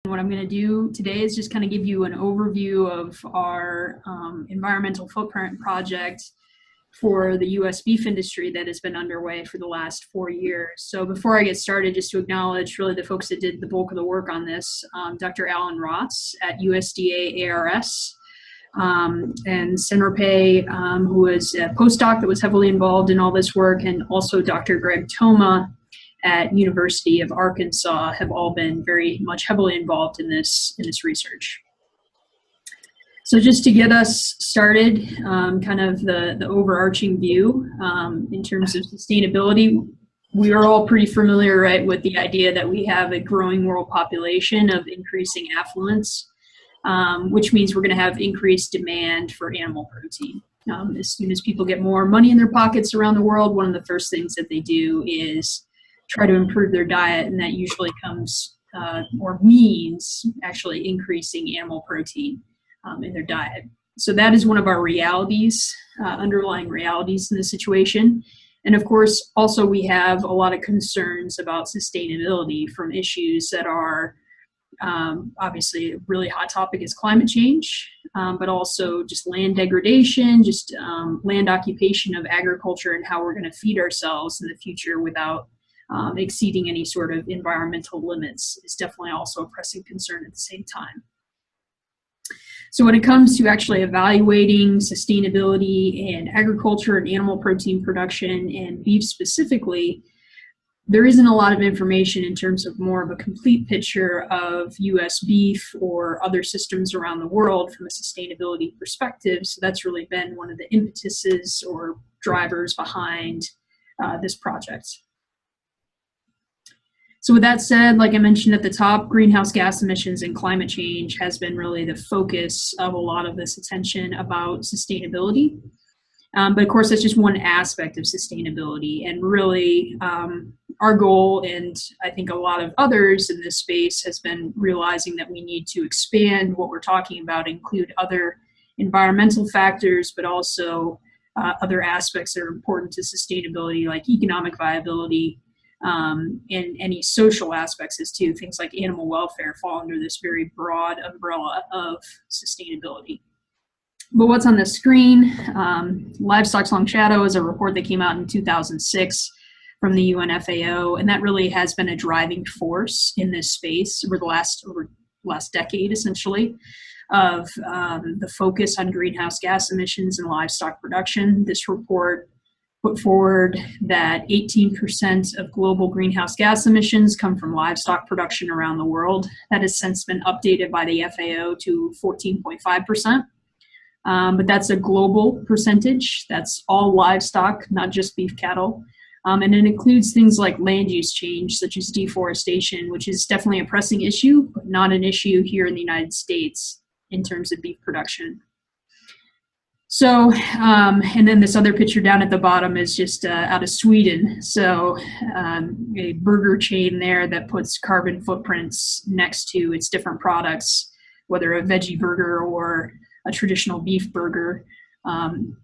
What I'm going to do today is just kind of give you an overview of our environmental footprint project for the U.S. beef industry that has been underway for the last 4 years. So before I get started, just to acknowledge really the folks that did the bulk of the work on this, Dr. Alan Rotz at USDA-ARS, and Senrape, who was a postdoc that was heavily involved in all this work, and also Dr. Greg Thoma at University of Arkansas have all been very much heavily involved in this research. So just to get us started, kind of the overarching view in terms of sustainability, we are all pretty familiar, right, with the idea that we have a growing world population of increasing affluence, which means we're going to have increased demand for animal protein. As soon as people get more money in their pockets around the world, one of the first things that they do is try to improve their diet, and that usually comes or means actually increasing animal protein in their diet. So that is one of our realities, underlying realities in this situation. And of course, also we have a lot of concerns about sustainability from issues that are obviously a really hot topic is climate change, but also just land degradation, just land occupation of agriculture, and how we're going to feed ourselves in the future without exceeding any sort of environmental limits is definitely also a pressing concern at the same time. So when it comes to actually evaluating sustainability in agriculture and animal protein production and beef specifically, there isn't a lot of information in terms of more of a complete picture of US beef or other systems around the world from a sustainability perspective. So that's really been one of the impetuses or drivers behind this project. So with that said, like I mentioned at the top, greenhouse gas emissions and climate change has been really the focus of a lot of this attention about sustainability. But of course, that's just one aspect of sustainability. And really, our goal, and I think a lot of others in this space, has been realizing that we need to expand what we're talking about, include other environmental factors, but also other aspects that are important to sustainability, like economic viability, and any social aspects as too. Things like animal welfare fall under this very broad umbrella of sustainability. But what's on the screen, Livestock's Long Shadow is a report that came out in 2006 from the UNFAO, and that really has been a driving force in this space over the last decade, essentially, of the focus on greenhouse gas emissions and livestock production. This report put forward that 18% of global greenhouse gas emissions come from livestock production around the world. That has since been updated by the FAO to 14.5%. But that's a global percentage. That's all livestock, not just beef cattle. And it includes things like land use change, such as deforestation, which is definitely a pressing issue, but not an issue here in the United States in terms of beef production. So, and then this other picture down at the bottom is just out of Sweden. So a burger chain there that puts carbon footprints next to its different products, whether a veggie burger or a traditional beef burger.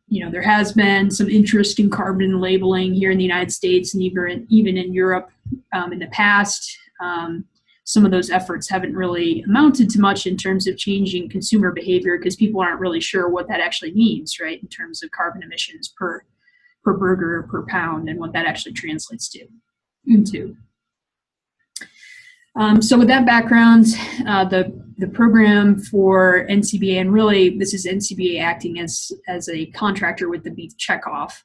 You know, there has been some interest in carbon labeling here in the United States and even in Europe in the past. Some of those efforts haven't really amounted to much in terms of changing consumer behavior because people aren't really sure what that actually means, right, in terms of carbon emissions per burger, per pound, and what that actually translates into. So with that background, the program for NCBA, and really this is NCBA acting as a contractor with the Beef Checkoff.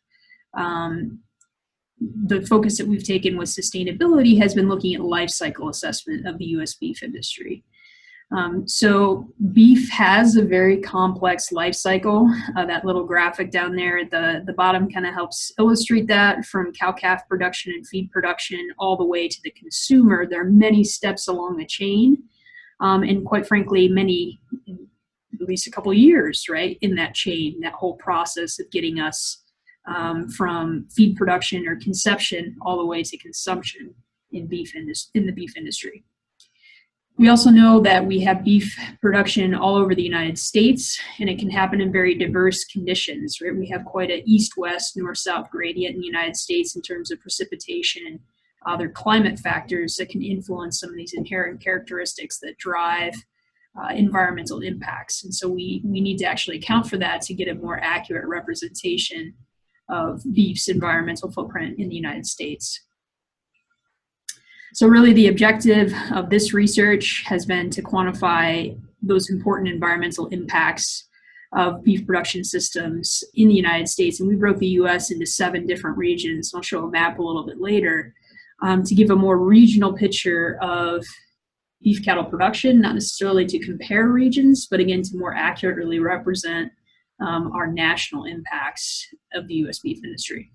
The focus that we've taken with sustainability has been looking at life cycle assessment of the U.S. beef industry. So beef has a very complex life cycle. That little graphic down there at the bottom kind of helps illustrate that, from cow-calf production and feed production all the way to the consumer. There are many steps along the chain, and quite frankly, many, at least a couple of years, right, in that chain, that whole process of getting us from feed production or conception all the way to consumption in the beef industry. We also know that we have beef production all over the United States, and it can happen in very diverse conditions, right? We have quite an east-west, north-south gradient in the United States in terms of precipitation and other climate factors that can influence some of these inherent characteristics that drive environmental impacts. And so we need to actually account for that to get a more accurate representation of beef's environmental footprint in the United States. So really the objective of this research has been to quantify those important environmental impacts of beef production systems in the United States. And we broke the US into 7 different regions. I'll show a map a little bit later to give a more regional picture of beef cattle production, not necessarily to compare regions, but again, to more accurately represent our national impacts of the US beef industry.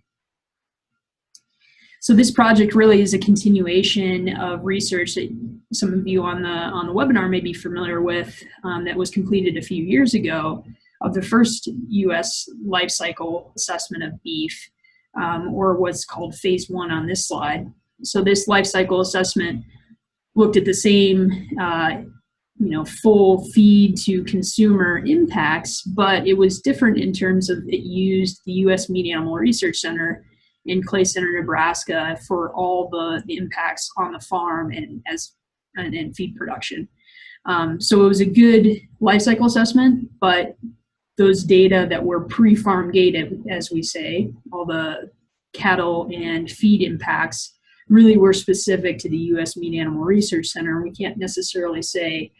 So this project really is a continuation of research that some of you on the webinar may be familiar with that was completed a few years ago of the first US life cycle assessment of beef, or what's called phase 1 on this slide. So this life cycle assessment looked at the same full feed to consumer impacts, but it was different in terms of it used the US Meat Animal Research Center in Clay Center, Nebraska, for all the impacts on the farm and feed production. So it was a good life cycle assessment, but those data that were pre-farm gated, as we say, all the cattle and feed impacts, really were specific to the US Meat Animal Research Center. We can't necessarily say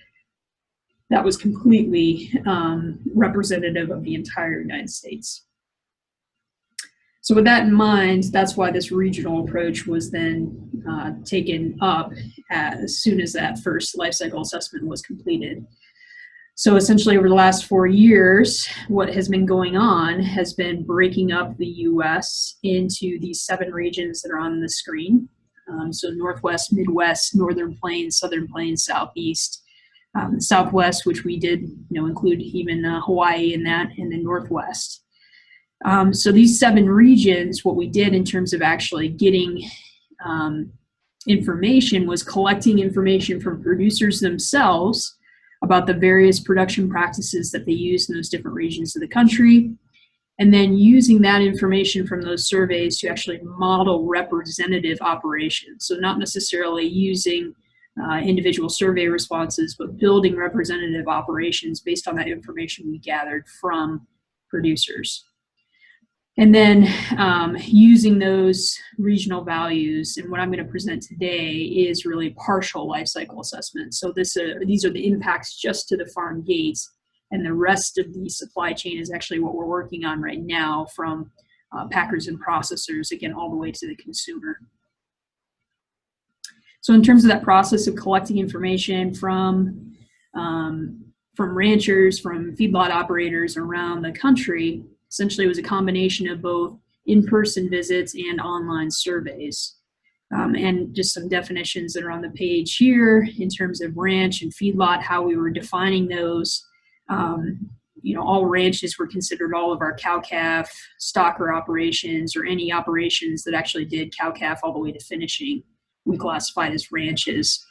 that was completely representative of the entire United States. So with that in mind, that's why this regional approach was then taken up as soon as that first life cycle assessment was completed. So essentially over the last 4 years, what has been going on has been breaking up the US into these 7 regions that are on the screen. So Northwest, Midwest, Northern Plains, Southern Plains, Southeast, Southwest, which we did include even Hawaii in that, and then Northwest. So these 7 regions, what we did in terms of actually getting information was collecting information from producers themselves about the various production practices that they use in those different regions of the country, and then using that information from those surveys to actually model representative operations. So not necessarily using individual survey responses, but building representative operations based on that information we gathered from producers. And then using those regional values, and what I'm going to present today is really partial life cycle assessment. So these are the impacts just to the farm gates, and the rest of the supply chain is actually what we're working on right now, from packers and processors, again, all the way to the consumer. So in terms of that process of collecting information from ranchers, from feedlot operators around the country, essentially it was a combination of both in-person visits and online surveys. And just some definitions that are on the page here in terms of ranch and feedlot, how we were defining those. All ranches were considered all of our cow-calf stocker operations, or any operations that actually did cow-calf all the way to finishing, we classified as ranches.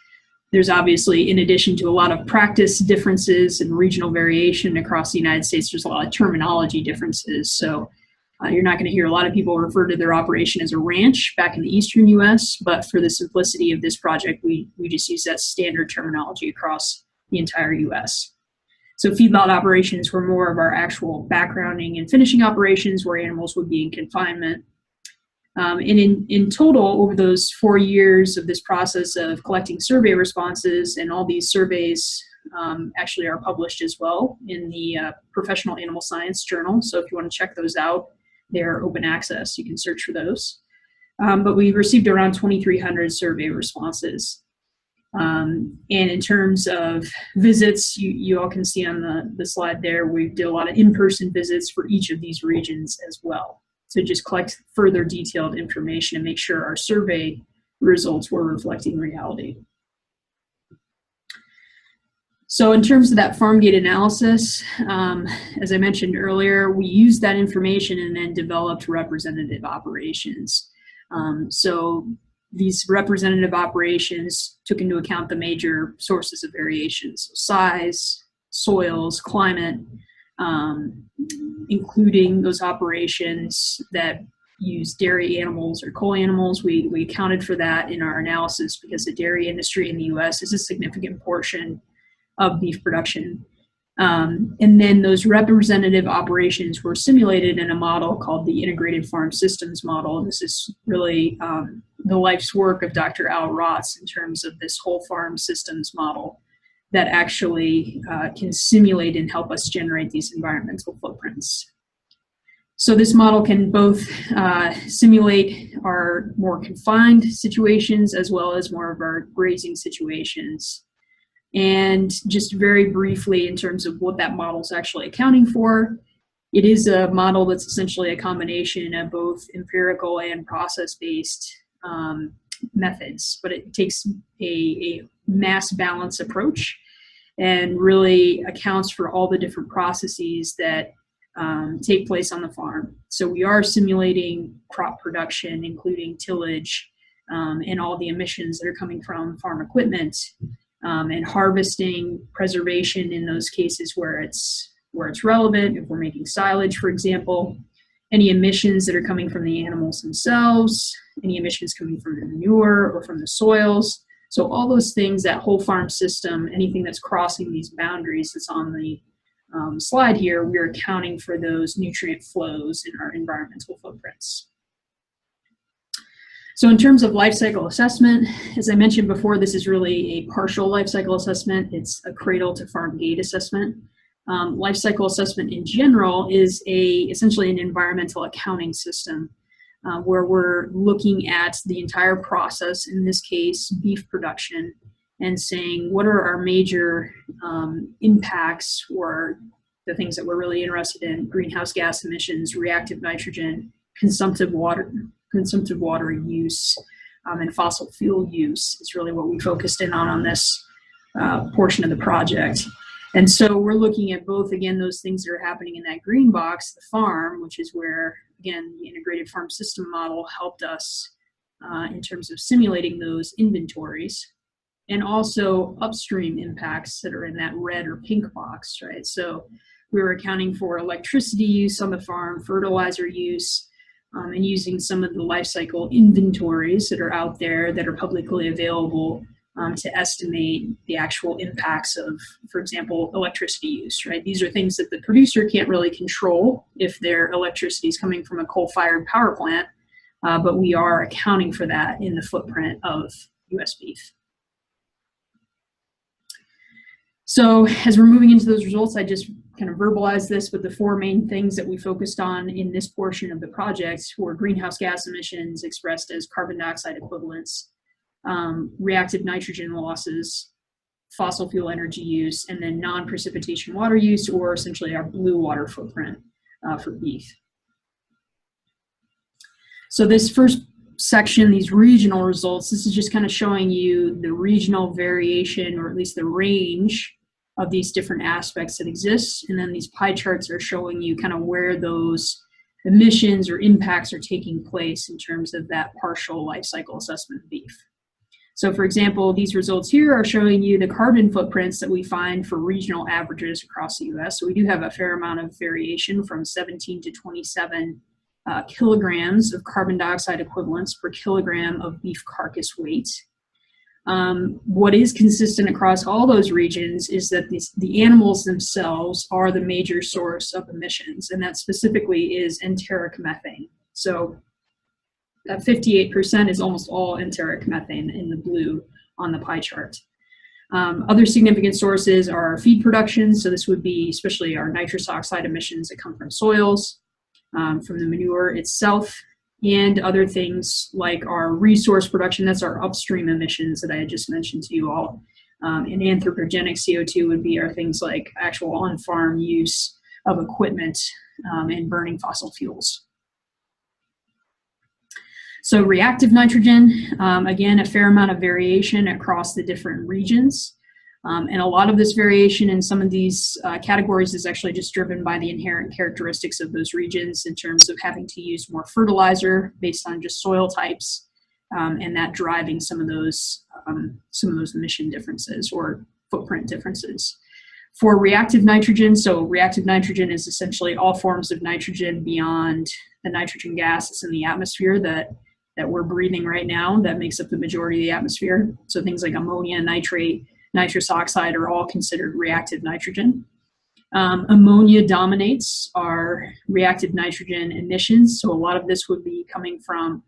There's obviously, in addition to a lot of practice differences and regional variation across the United States, there's a lot of terminology differences. So you're not going to hear a lot of people refer to their operation as a ranch back in the eastern US, but for the simplicity of this project, we just use that standard terminology across the entire US. So feedlot operations were more of our actual backgrounding and finishing operations where animals would be in confinement. And in total, over those 4 years of this process of collecting survey responses, and all these surveys actually are published as well in the Professional Animal Science Journal. So if you want to check those out, they're open access. You can search for those. But we received around 2,300 survey responses. And in terms of visits, you all can see on the slide there, we did a lot of in-person visits for each of these regions as well. To just collect further detailed information and make sure our survey results were reflecting reality. So in terms of that farm gate analysis, as I mentioned earlier, we used that information and then developed representative operations. So these representative operations took into account the major sources of variation, so size, soils, climate, including those operations that use dairy animals or coal animals. We accounted for that in our analysis because the dairy industry in the US is a significant portion of beef production. And then those representative operations were simulated in a model called the Integrated Farm Systems model. This is really the life's work of Dr. Al Rotz in terms of this whole farm systems model that actually can simulate and help us generate these environmental footprints. So this model can both simulate our more confined situations as well as more of our grazing situations. And just very briefly, in terms of what that model is actually accounting for, it is a model that's essentially a combination of both empirical and process-based methods, but it takes a mass balance approach and really accounts for all the different processes that take place on the farm. So we are simulating crop production, including tillage, and all the emissions that are coming from farm equipment. And harvesting, preservation in those cases where it's relevant, if we're making silage, for example, any emissions that are coming from the animals themselves, any emissions coming from the manure or from the soils. So all those things, that whole farm system, anything that's crossing these boundaries that's on the slide here, we're accounting for those nutrient flows in our environmental footprints. So in terms of life cycle assessment, as I mentioned before, this is really a partial life cycle assessment. It's a cradle-to-farm gate assessment. Life cycle assessment in general is essentially an environmental accounting system where we're looking at the entire process, in this case, beef production, and saying what are our major impacts, or the things that we're really interested in: greenhouse gas emissions, reactive nitrogen, consumptive water use, and fossil fuel use is really what we focused in on this portion of the project. And so we're looking at both, again, those things that are happening in that green box, the farm, which is where, again, the integrated farm system model helped us in terms of simulating those inventories, and also upstream impacts that are in that red or pink box, right? So we were accounting for electricity use on the farm, fertilizer use, and using some of the life cycle inventories that are out there that are publicly available to estimate the actual impacts of, for example, electricity use, right? These are things that the producer can't really control if their electricity is coming from a coal-fired power plant, but we are accounting for that in the footprint of U.S. beef. So as we're moving into those results, I just kind of verbalized this, but the four main things that we focused on in this portion of the project were greenhouse gas emissions expressed as carbon dioxide equivalents, reactive nitrogen losses, fossil fuel energy use, and then non-precipitation water use, or essentially our blue water footprint for beef. So this first section, these regional results, this is just kind of showing you the regional variation, or at least the range of these different aspects that exist. And then these pie charts are showing you kind of where those emissions or impacts are taking place in terms of that partial life cycle assessment of beef. So for example, these results here are showing you the carbon footprints that we find for regional averages across the US. So we do have a fair amount of variation, from 17 to 27 kilograms of carbon dioxide equivalents per kilogram of beef carcass weight. What is consistent across all those regions is that the animals themselves are the major source of emissions, and that specifically is enteric methane. So that 58% is almost all enteric methane in the blue on the pie chart. Other significant sources are feed production, so this would be especially our nitrous oxide emissions that come from soils, from the manure itself, and other things like our resource production. That's our upstream emissions that I had just mentioned to you all. And anthropogenic CO2 would be our things like actual on-farm use of equipment and burning fossil fuels. So reactive nitrogen, again, a fair amount of variation across the different regions. And a lot of this variation in some of these categories is actually just driven by the inherent characteristics of those regions in terms of having to use more fertilizer based on just soil types, and that driving some of those emission differences or footprint differences. For reactive nitrogen, so reactive nitrogen is essentially all forms of nitrogen beyond the nitrogen gas that's in the atmosphere that we're breathing right now, that makes up the majority of the atmosphere. So things like ammonia, nitrate, nitrous oxide are all considered reactive nitrogen. Ammonia dominates our reactive nitrogen emissions, so a lot of this would be coming from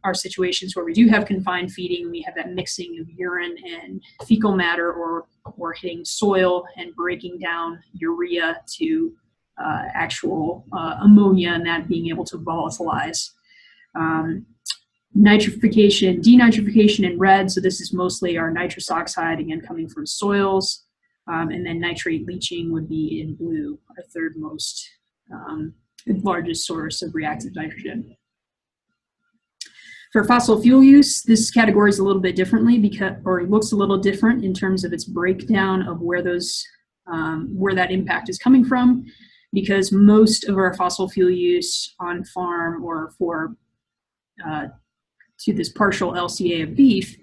our situations where we do have confined feeding. We have that mixing of urine and fecal matter, or hitting soil and breaking down urea to actual ammonia, and that being able to volatilize. Nitrification, denitrification in red, so this is mostly our nitrous oxide, again coming from soils, and then nitrate leaching would be in blue, our third most largest source of reactive nitrogen. For fossil fuel use, this category is a little bit differently it looks a little different in terms of its breakdown of where that impact is coming from, because most of our fossil fuel use on farm or to this partial LCA of beef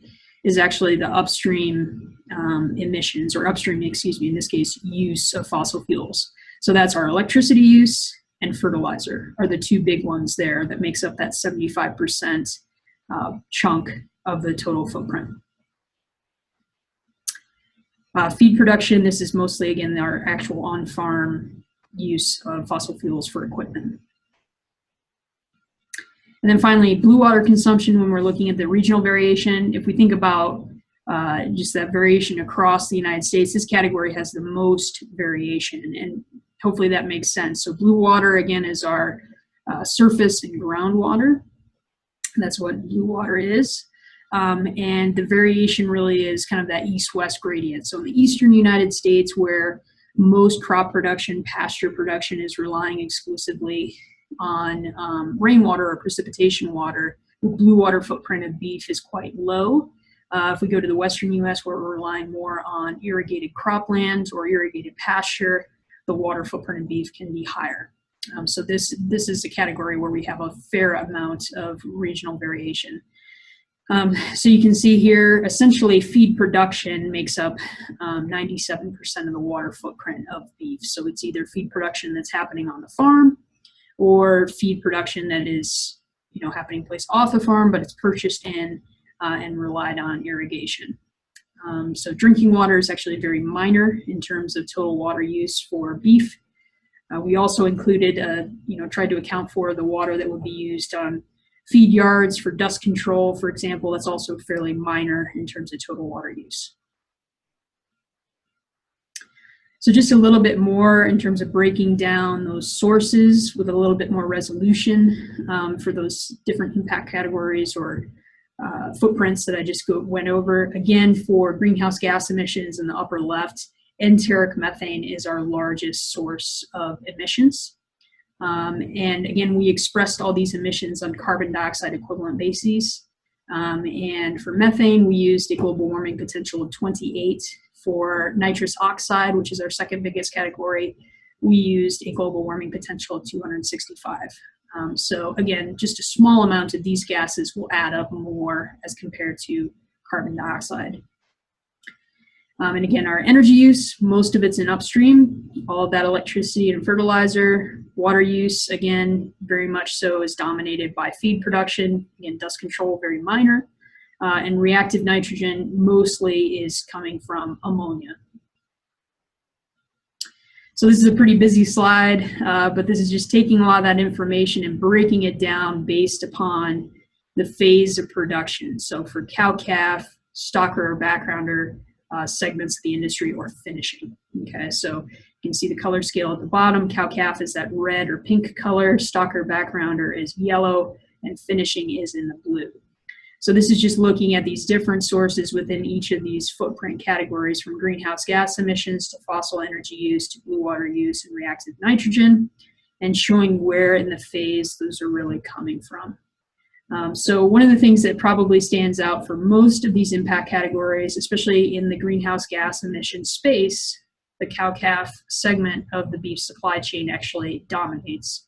is actually the upstream emissions, or upstream, in this case, use of fossil fuels. So that's our electricity use and fertilizer are the two big ones there that makes up that 75% chunk of the total footprint. Feed production, this is mostly, again, our actual on-farm use of fossil fuels for equipment. And then finally, blue water consumption, when we're looking at the regional variation. If we think about just that variation across the United States, this category has the most variation, and hopefully that makes sense. So blue water, again, is our surface and groundwater. That's what blue water is. And the variation really is kind of that east-west gradient. So in the eastern United States, where most crop production, pasture production is relying exclusively on rainwater or precipitation water, the blue water footprint of beef is quite low. If we go to the western U.S., where we're relying more on irrigated croplands or irrigated pasture, the water footprint of beef can be higher. So this is a category where we have a fair amount of regional variation. So you can see here, essentially feed production makes up 97% of the water footprint of beef. So it's either feed production that's happening on the farm, or feed production that is, happening place off the farm, but it's purchased in and relied on irrigation. So drinking water is actually very minor in terms of total water use for beef. We also included, tried to account for the water that would be used on feed yards for dust control, for example. That's also fairly minor in terms of total water use. So just a little bit more in terms of breaking down those sources with a little bit more resolution for those different impact categories or footprints that I just went over. Again, for greenhouse gas emissions in the upper left, enteric methane is our largest source of emissions. And again, we expressed all these emissions on carbon dioxide equivalent bases. And for methane, we used a global warming potential of 28. For nitrous oxide, which is our second biggest category, we used a global warming potential of 265. So again, just a small amount of these gases will add up more as compared to carbon dioxide. And again, our energy use, most of it's in upstream, all of that electricity and fertilizer. Water use, again, very much so is dominated by feed production. Again, dust control, very minor. And reactive nitrogen mostly is coming from ammonia. So this is a pretty busy slide, but this is just taking a lot of that information and breaking it down based upon the phase of production. So for cow-calf, stocker or backgrounder, segments of the industry, or finishing. Okay, so you can see the color scale at the bottom. Cow-calf is that red or pink color, stocker backgrounder is yellow, and finishing is in the blue. So this is just looking at these different sources within each of these footprint categories, from greenhouse gas emissions to fossil energy use to blue water use and reactive nitrogen, and showing where in the phase those are really coming from. So one of the things that probably stands out for most of these impact categories, especially in the greenhouse gas emission space, the cow-calf segment of the beef supply chain actually dominates.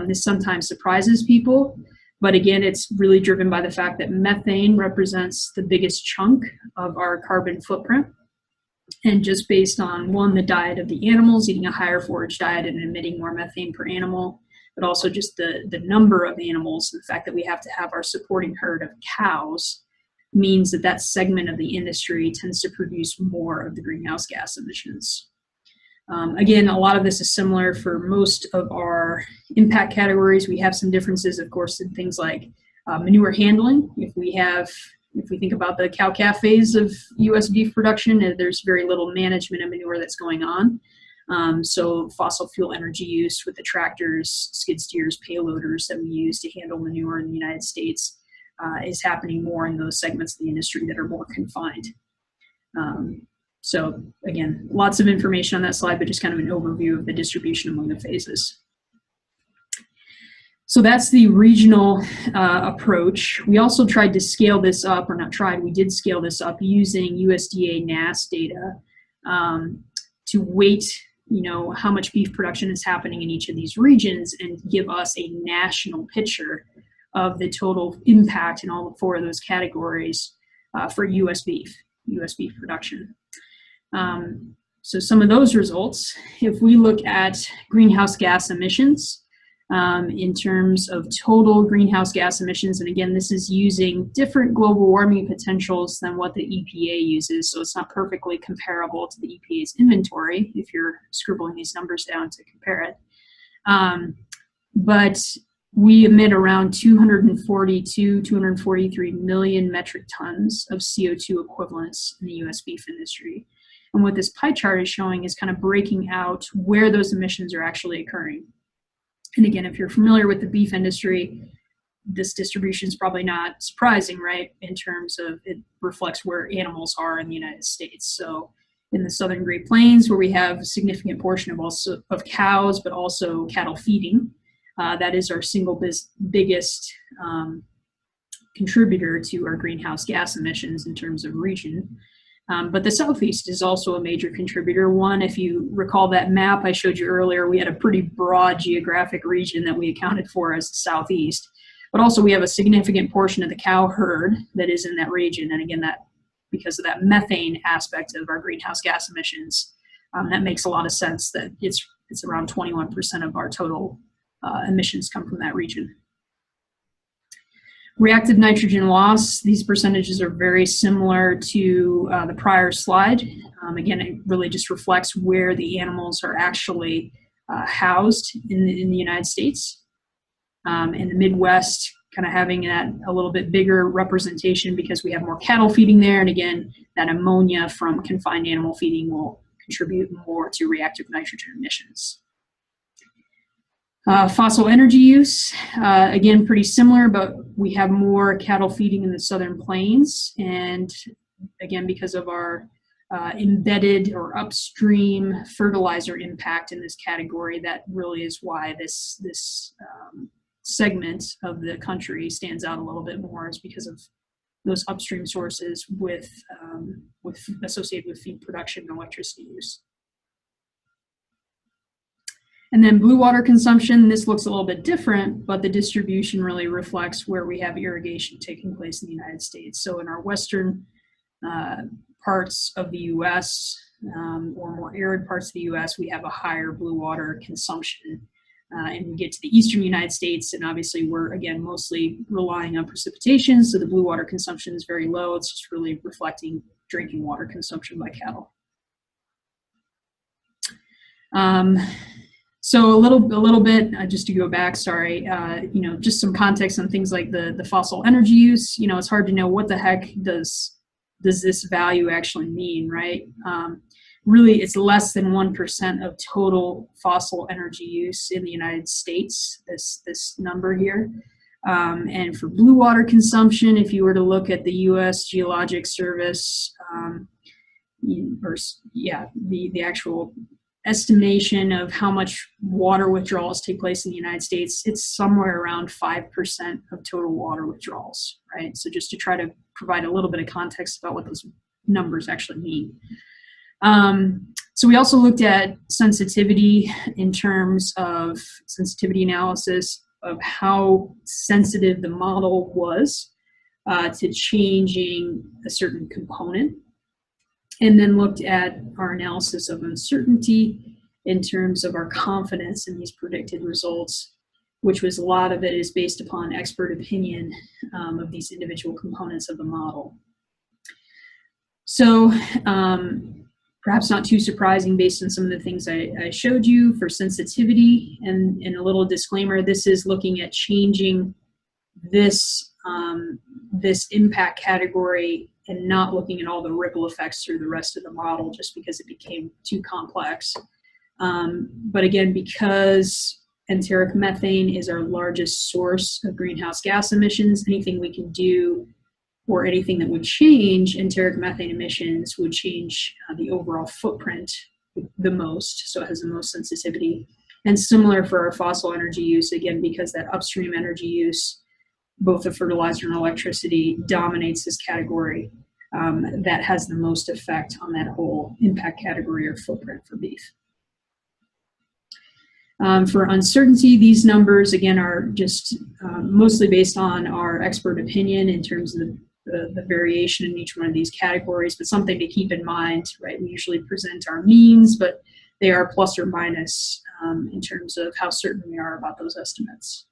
This sometimes surprises people. But again, it's really driven by the fact that methane represents the biggest chunk of our carbon footprint. And just based on, one, the diet of the animals, eating a higher forage diet and emitting more methane per animal, but also just the number of animals, the fact that we have to have our supporting herd of cows means that that segment of the industry tends to produce more of the greenhouse gas emissions. Again, a lot of this is similar for most of our impact categories. We have some differences, of course, in things like manure handling. If we think about the cow-calf phase of U.S. beef production, there's very little management of manure that's going on. So fossil fuel energy use with the tractors, skid steers, payloaders that we use to handle manure in the United States is happening more in those segments of the industry that are more confined. So again, lots of information on that slide, but just kind of an overview of the distribution among the phases. So that's the regional approach. We also tried to scale this up, or not tried, we did scale this up using USDA-ARS data to weight, how much beef production is happening in each of these regions and give us a national picture of the total impact in all 4 of those categories for U.S. beef production. So some of those results, if we look at greenhouse gas emissions, in terms of total greenhouse gas emissions, and again, this is using different global warming potentials than what the EPA uses, so it's not perfectly comparable to the EPA's inventory if you're scribbling these numbers down to compare it. But we emit around 243 million metric tons of CO2 equivalents in the U.S. beef industry. And what this pie chart is showing is kind of breaking out where those emissions are actually occurring. And again, if you're familiar with the beef industry, this distribution is probably not surprising, right? In terms of it reflects where animals are in the United States. So in the Southern Great Plains, where we have a significant portion of cows, but also cattle feeding, that is our single biggest contributor to our greenhouse gas emissions in terms of region. But the Southeast is also a major contributor. One, if you recall that map I showed you earlier, we had a pretty broad geographic region that we accounted for as the Southeast. But also we have a significant portion of the cow herd that is in that region. And again, that because of that methane aspect of our greenhouse gas emissions, that makes a lot of sense that it's around 21% of our total emissions come from that region. Reactive nitrogen loss, these percentages are very similar to the prior slide. Again, it really just reflects where the animals are actually housed in the United States. In the Midwest, kind of having that a little bit bigger representation because we have more cattle feeding there. And again, that ammonia from confined animal feeding will contribute more to reactive nitrogen emissions. Fossil energy use, again, pretty similar, but we have more cattle feeding in the Southern Plains. And again, because of our embedded or upstream fertilizer impact in this category, that really is why this segment of the country stands out a little bit more, is because of those upstream sources with associated with feed production and electricity use. And then blue water consumption, this looks a little bit different, but the distribution really reflects where we have irrigation taking place in the United States. So in our western parts of the U.S. Or more arid parts of the U.S., we have a higher blue water consumption. And we get to the eastern United States, and obviously we're, again, mostly relying on precipitation, so the blue water consumption is very low. It's just really reflecting drinking water consumption by cattle. So a little bit, just to go back, sorry, just some context on things like the fossil energy use. It's hard to know what the heck does this value actually mean, right? Really, it's less than 1% of total fossil energy use in the United States, this number here. And for blue water consumption, if you were to look at the U.S. Geologic Service, the actual estimation of how much water withdrawals take place in the United States, it's somewhere around 5% of total water withdrawals, right? So just to try to provide a little bit of context about what those numbers actually mean. So we also looked at sensitivity in terms of sensitivity analysis of how sensitive the model was to changing a certain component. and then looked at our analysis of uncertainty in terms of our confidence in these predicted results, which was a lot of it is based upon expert opinion of these individual components of the model. So perhaps not too surprising based on some of the things I showed you for sensitivity, and a little disclaimer, this is looking at changing this, this impact category and not looking at all the ripple effects through the rest of the model just because it became too complex. But again, because enteric methane is our largest source of greenhouse gas emissions, anything we can do or anything that would change enteric methane emissions would change the overall footprint the most, so it has the most sensitivity. And similar for our fossil energy use, again, because that upstream energy use, both the fertilizer and electricity, dominates this category, that has the most effect on that whole impact category or footprint for beef. For uncertainty, these numbers, again, are just mostly based on our expert opinion in terms of the variation in each one of these categories, but something to keep in mind, right? We usually present our means, but they are plus or minus in terms of how certain we are about those estimates.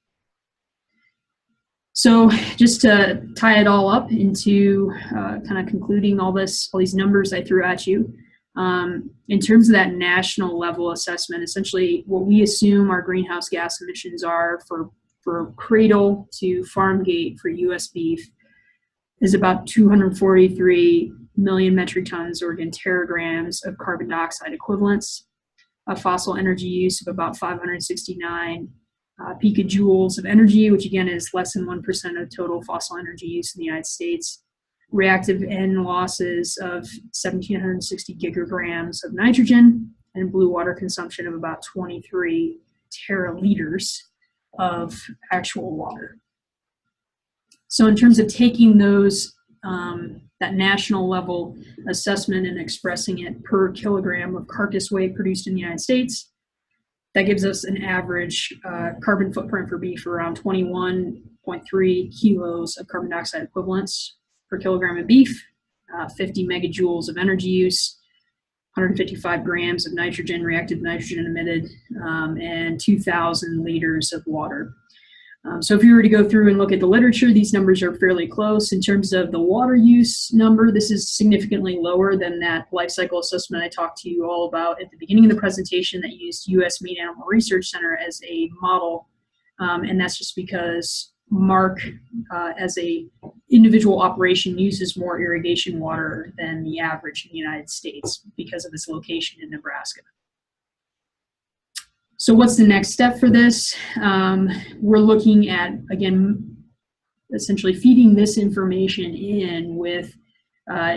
So just to tie it all up into kind of concluding all these numbers I threw at you, in terms of that national level assessment, essentially what we assume our greenhouse gas emissions are for cradle to farm gate for US beef is about 243 million metric tons, or again, teragrams of carbon dioxide equivalents, a fossil energy use of about 569 picojoules of energy, which again is less than 1% of total fossil energy use in the United States, reactive N losses of 1,760 gigagrams of nitrogen, and blue water consumption of about 23 teraliters of actual water. So in terms of taking those, that national level assessment and expressing it per kilogram of carcass weight produced in the United States, that gives us an average carbon footprint for beef around 21.3 kilos of carbon dioxide equivalents per kilogram of beef, 50 megajoules of energy use, 155 grams of nitrogen, reactive nitrogen emitted, and 2,000 liters of water. So if you were to go through and look at the literature, these numbers are fairly close. In terms of the water use number, this is significantly lower than that life cycle assessment I talked to you all about at the beginning of the presentation that used U.S. Meat Animal Research Center as a model. And that's just because Mark, as a individual operation, uses more irrigation water than the average in the United States because of its location in Nebraska. So what's the next step for this? We're looking at, again, essentially feeding this information in with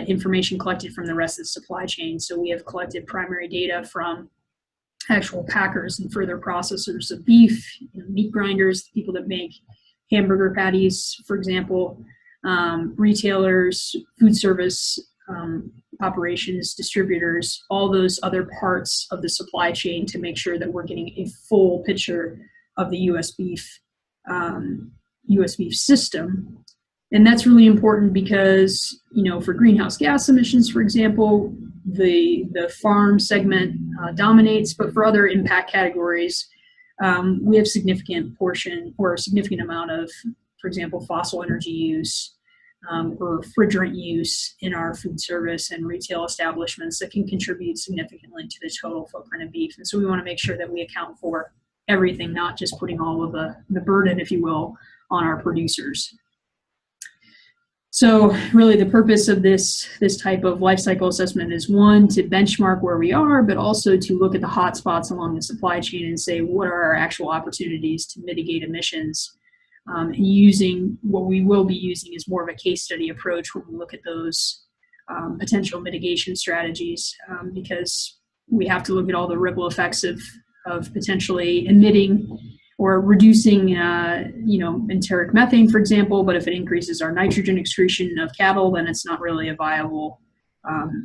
information collected from the rest of the supply chain. So we have collected primary data from actual packers and further processors of beef, meat grinders, people that make hamburger patties, for example, retailers, food service operations, distributors, all those other parts of the supply chain to make sure that we're getting a full picture of the US beef system. And that's really important because, for greenhouse gas emissions, for example, the farm segment dominates, but for other impact categories, we have significant portion or a significant amount of, for example, fossil energy use, or refrigerant use in our food service and retail establishments that can contribute significantly to the total footprint of beef. And so we want to make sure that we account for everything, not just putting all of the burden, if you will, on our producers. So really the purpose of this type of life cycle assessment is, one, to benchmark where we are, but also to look at the hot spots along the supply chain and say, what are our actual opportunities to mitigate emissions? And using what we will be using is more of a case study approach when we look at those potential mitigation strategies, because we have to look at all the ripple effects of potentially emitting or reducing, enteric methane, for example. But if it increases our nitrogen excretion of cattle, then it's not really a viable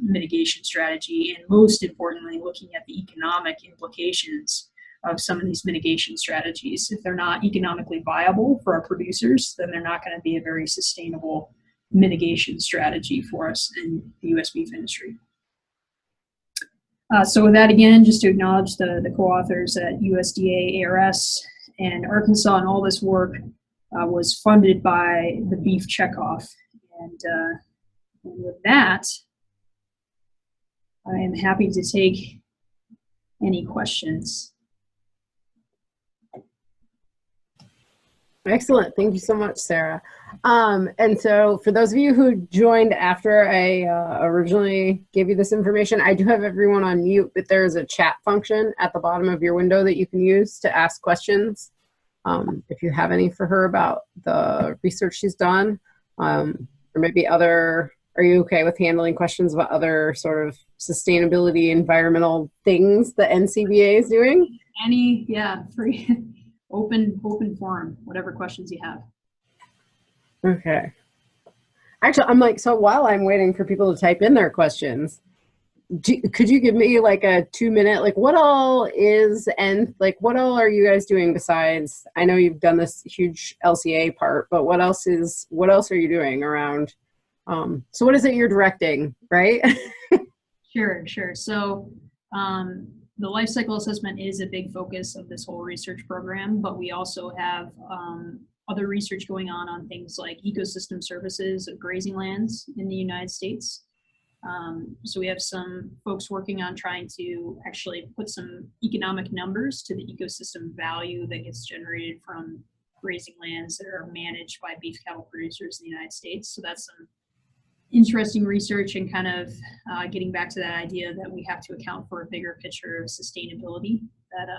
mitigation strategy. And most importantly, looking at the economic implications of some of these mitigation strategies. If they're not economically viable for our producers, then they're not going to be a very sustainable mitigation strategy for us in the U.S. beef industry. So with that, again, just to acknowledge the co-authors at USDA-ARS and Arkansas, and all this work was funded by the Beef Checkoff. And with that, I am happy to take any questions. Excellent. Thank you so much, Sarah. And so for those of you who joined after I originally gave you this information, I do have everyone on mute, but there's a chat function at the bottom of your window that you can use to ask questions. If you have any for her about the research she's done, or maybe other, are you okay with handling questions about other sort of sustainability, environmental things that NCBA is doing? Any, yeah, free. Open forum, whatever questions you have. Okay. Actually, I'm like, so while I'm waiting for people to type in their questions, could you give me like a 2-minute, like what all is, and like what all are you guys doing besides, I know you've done this huge LCA part, but what else are you doing around, so what is it you're directing, right? Sure. So, the life cycle assessment is a big focus of this whole research program, but we also have other research going on things like ecosystem services of grazing lands in the United States. So we have some folks working on trying to actually put some economic numbers to the ecosystem value that gets generated from grazing lands that are managed by beef cattle producers in the United States. So that's some interesting research, and kind of getting back to that idea that we have to account for a bigger picture of sustainability, that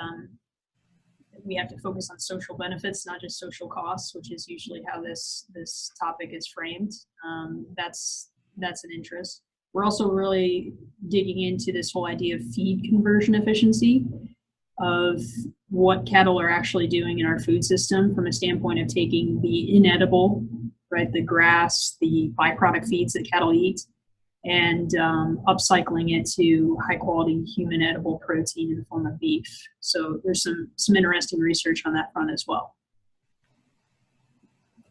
we have to focus on social benefits, not just social costs, which is usually how this topic is framed. That's an interest. We're also really digging into this whole idea of feed conversion efficiency, of what cattle are actually doing in our food system from a standpoint of taking the inedible, right, the grass, the byproduct feeds that cattle eat, and upcycling it to high quality human edible protein in the form of beef. So there's some interesting research on that front as well.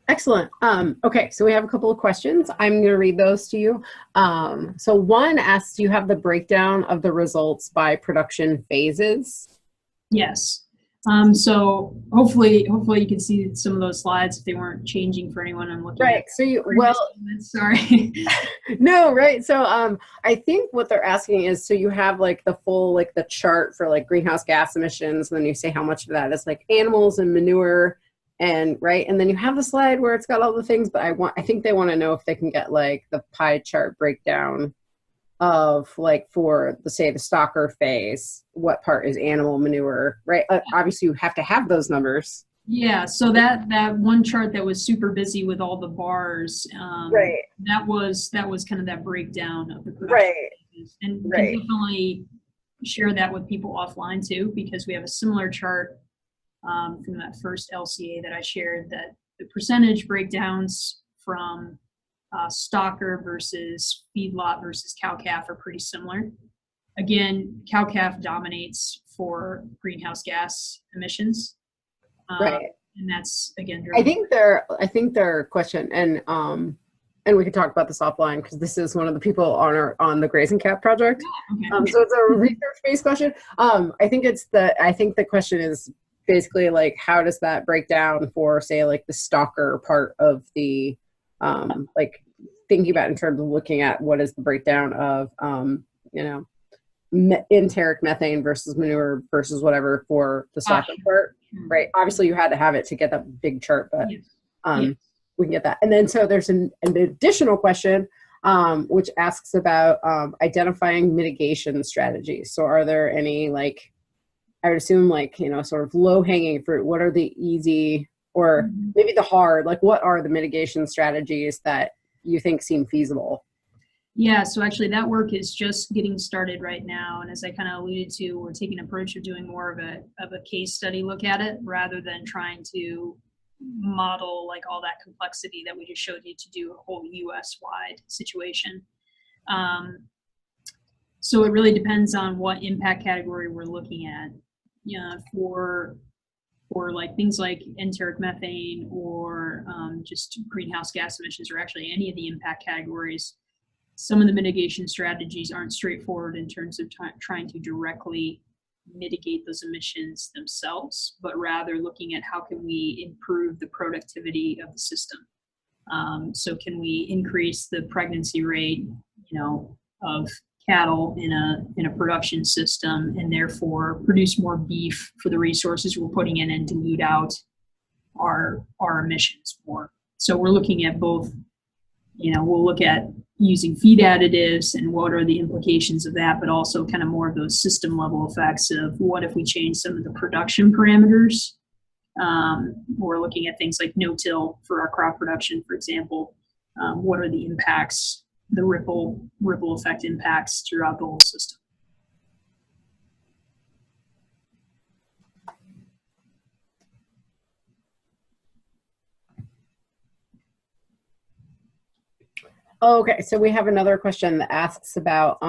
Excellent. Okay, so we have a couple of questions. I'm going to read those to you. So one asks, do you have the breakdown of the results by production phases? Yes. So hopefully you can see some of those slides if they weren't changing for anyone. I'm looking right. at. So sorry. No, right. So I think what they're asking is, so you have like the full, like the chart for like greenhouse gas emissions, and then you say how much of that is like animals and manure, and right. And then you have the slide where it's got all the things, but I think they want to know if they can get like the pie chart breakdown of like for the, say, the stocker phase, what part is animal manure, right? Obviously you have to have those numbers. Yeah, so that one chart that was super busy with all the bars, right, that was kind of that breakdown of the production, right, phases. And we right, can definitely share that with people offline too, because we have a similar chart from that first LCA that I shared, that the percentage breakdowns from stocker versus feedlot versus cow-calf are pretty similar. Again, cow-calf dominates for greenhouse gas emissions. right. And that's, again, I think their question, and we can talk about this offline because this is one of the people on the Grazing Cap project. Okay. So it's a research-based question. I think the question is basically like, how does that break down for, say, like the stocker part of the like thinking about in terms of looking at what is the breakdown of enteric methane versus manure versus whatever for the stocker part, right? Obviously you had to have it to get that big chart, but we can get that. And then so there's an additional question which asks about identifying mitigation strategies. So are there any, like, I would assume, like, sort of low-hanging fruit, what are the easy or maybe the hard, like what are the mitigation strategies that you think seem feasible? Yeah, so actually that work is just getting started right now. And as I kind of alluded to, we're taking an approach of doing more of a case study look at it, rather than trying to model like all that complexity that we just showed you to do a whole US-wide situation. So it really depends on what impact category we're looking at. For like things like enteric methane or just greenhouse gas emissions, or actually any of the impact categories, some of the mitigation strategies aren't straightforward in terms of trying to directly mitigate those emissions themselves, but rather looking at how can we improve the productivity of the system. So can we increase the pregnancy rate, of cattle in a production system, and therefore produce more beef for the resources we're putting in and dilute out our emissions more. So we're looking at both, we'll look at using feed additives and what are the implications of that, but also kind of more of those system level effects of what if we change some of the production parameters. We're looking at things like no-till for our crop production, for example. What are the impacts, the ripple effect impacts throughout the whole system? Okay, so we have another question that asks about,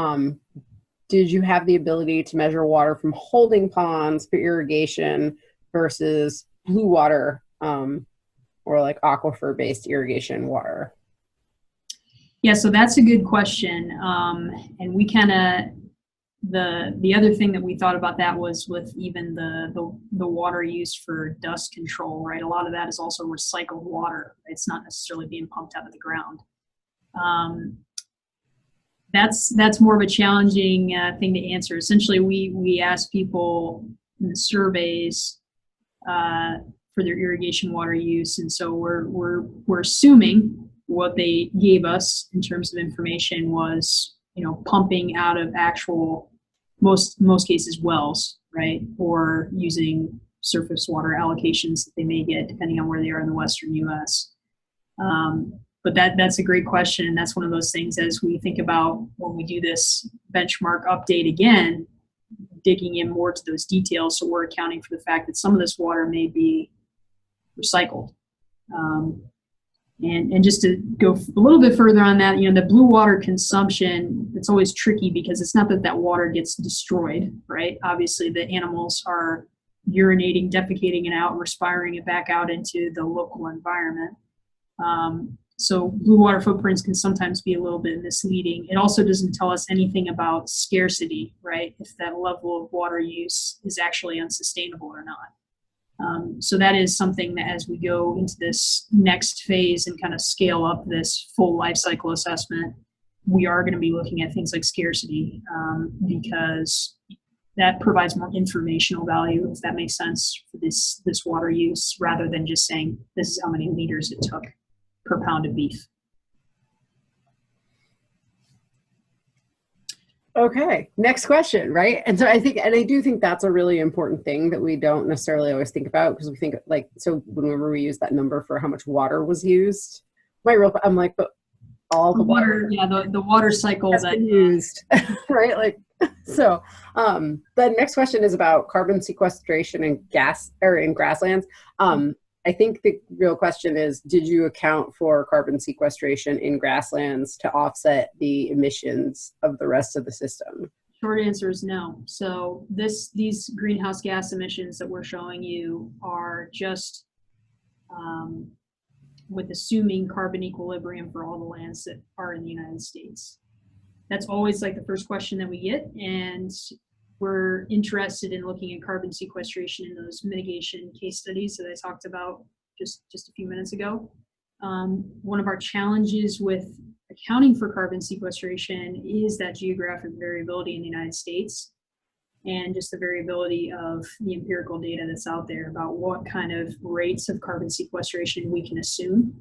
did you have the ability to measure water from holding ponds for irrigation versus blue water, or like aquifer-based irrigation water? Yeah, so that's a good question. And we kind of, the other thing that we thought about that was with even the water used for dust control, right? A lot of that is also recycled water. It's not necessarily being pumped out of the ground. That's more of a challenging thing to answer. Essentially, we ask people in the surveys for their irrigation water use, and so we're assuming what they gave us in terms of information was, pumping out of actual, most cases, wells, right, or using surface water allocations that they may get depending on where they are in the Western U.S. But that's a great question, and that's one of those things as we think about when we do this benchmark update again, digging in more to those details, so we're accounting for the fact that some of this water may be recycled. And just to go a little bit further on that, the blue water consumption, it's always tricky because it's not that water gets destroyed, right? Obviously, the animals are urinating, defecating it out, and respiring it back out into the local environment. So blue water footprints can sometimes be a little bit misleading. It also doesn't tell us anything about scarcity, right? If that level of water use is actually unsustainable or not. So that is something that as we go into this next phase and kind of scale up this full life cycle assessment, we are going to be looking at things like scarcity, because that provides more informational value, if that makes sense, for this water use, rather than just saying this is how many liters it took per pound of beef. Okay, next question, right? And so I do think that's a really important thing that we don't necessarily always think about, because we think so whenever we use that number for how much water was used, I'm like, but all the water, the water cycle has been used, right? So the next question is about carbon sequestration in grasslands. I think the real question is, did you account for carbon sequestration in grasslands to offset the emissions of the rest of the system? Short answer is no. So these greenhouse gas emissions that we're showing you are just with assuming carbon equilibrium for all the lands that are in the United States. That's always the first question that we get, and we're interested in looking at carbon sequestration in those mitigation case studies that I talked about just a few minutes ago. One of our challenges with accounting for carbon sequestration is that geographic variability in the United States, and just the variability of the empirical data that's out there about what kind of rates of carbon sequestration we can assume.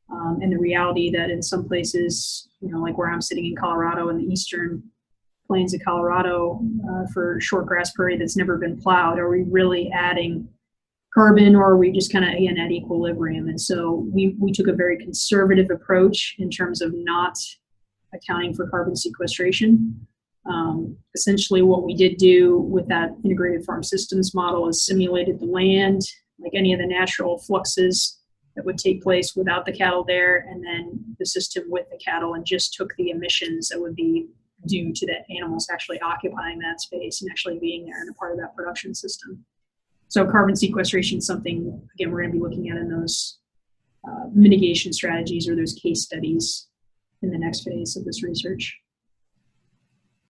And the reality that in some places, like where I'm sitting in Colorado, in the eastern plains of Colorado, for short grass prairie that's never been plowed, are we really adding carbon, or are we just kind of, again, at equilibrium? And so we took a very conservative approach in terms of not accounting for carbon sequestration. Essentially what we did do with that integrated farm systems model is simulated the land, like any of the natural fluxes that would take place without the cattle there, and then the system with the cattle, and just took the emissions that would be due to the animals actually occupying that space and actually being there and a part of that production system. So carbon sequestration is something, again, we're going to be looking at in those mitigation strategies or those case studies in the next phase of this research.